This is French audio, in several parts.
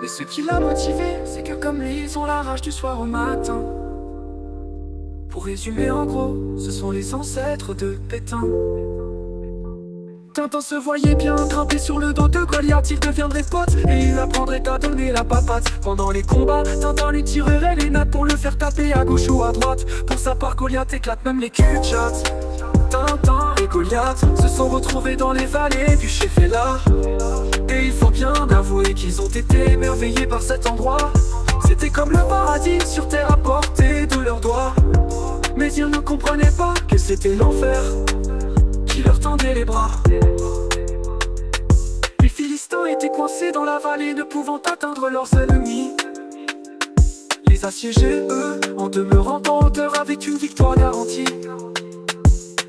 Mais ce qui l'a motivé, c'est que comme lui, ils ont la rage du soir au matin. Pour résumer en gros, ce sont les ancêtres de Pétain. Tintin se voyait bien grimper sur le dos de Goliath, il deviendrait pote et il apprendrait à donner la papate. Pendant les combats, Tintin lui tirerait les nattes pour le faire taper à gauche ou à droite. Pour sa part, Goliath éclate même les culs de chatte. Tintin et Goliath se sont retrouvés dans les vallées du Sheffield. Et il faut bien avouer qu'ils ont été émerveillés par cet endroit. C'était comme le paradis sur terre à portée de leurs doigts. Mais ils ne comprenaient pas que c'était l'enfer qui leur tendait les bras. Les Philistins étaient coincés dans la vallée, ne pouvant atteindre leurs ennemis. Les assiégés, eux, en demeurant en hauteur avec une victoire garantie.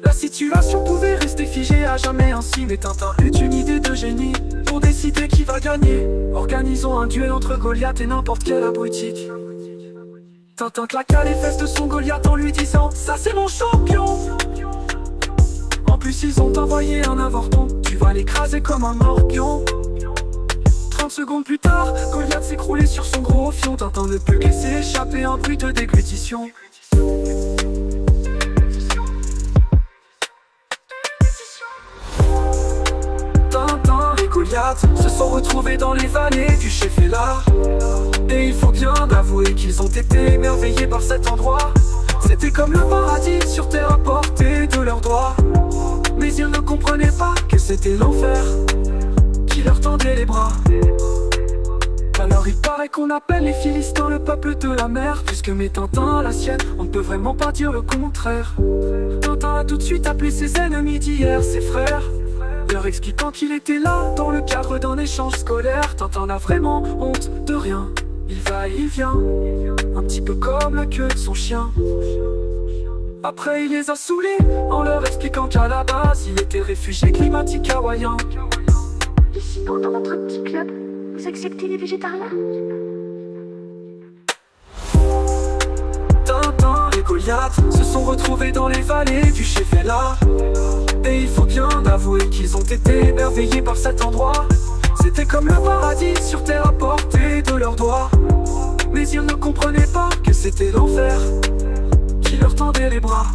La situation pouvait rester figée à jamais ainsi, mais Tintin eut une idée de génie pour décider qui va gagner. Organisons un duel entre Goliath et n'importe quel abruti. Tintin claqua les fesses de son Goliath en lui disant « Ça c'est mon champion !» En plus ils ont envoyé un avorton, tu vas l'écraser comme un morpion. 30 secondes plus tard, Goliath s'écroulait sur son gros fion. Tintin ne put laisser échapper un bruit de déglutition. Tintin et Goliath se sont retrouvés dans les vallées du Sheffield. Et il faut bien avouer qu'ils ont été émerveillés par cet endroit. C'était comme le paradis sur terre à portée de leurs doigts. Mais ils ne comprenaient pas que c'était l'enfer qui leur tendait les bras. Alors il paraît qu'on appelle les Philistins le peuple de la mer, puisque met Tintin à la sienne, on ne peut vraiment pas dire le contraire. Tintin a tout de suite appelé ses ennemis d'hier, ses frères, leur expliquant qu'il était là dans le cadre d'un échange scolaire. Tintin n'a vraiment honte de rien, il va et il vient, un petit peu comme la queue de son chien. Après il les a saoulés en leur expliquant qu'à la base il était réfugié climatique hawaïen. Ici dans notre petit club, vous acceptez les végétariens? Tintin et Goliath se sont retrouvés dans les vallées du Sheffield. Et il faut bien avouer qu'ils ont été émerveillés par cet endroit. C'était comme le paradis sur terre à portée de leurs doigts. Mais ils ne comprenaient pas que c'était l'enfer qui leur tendait les bras.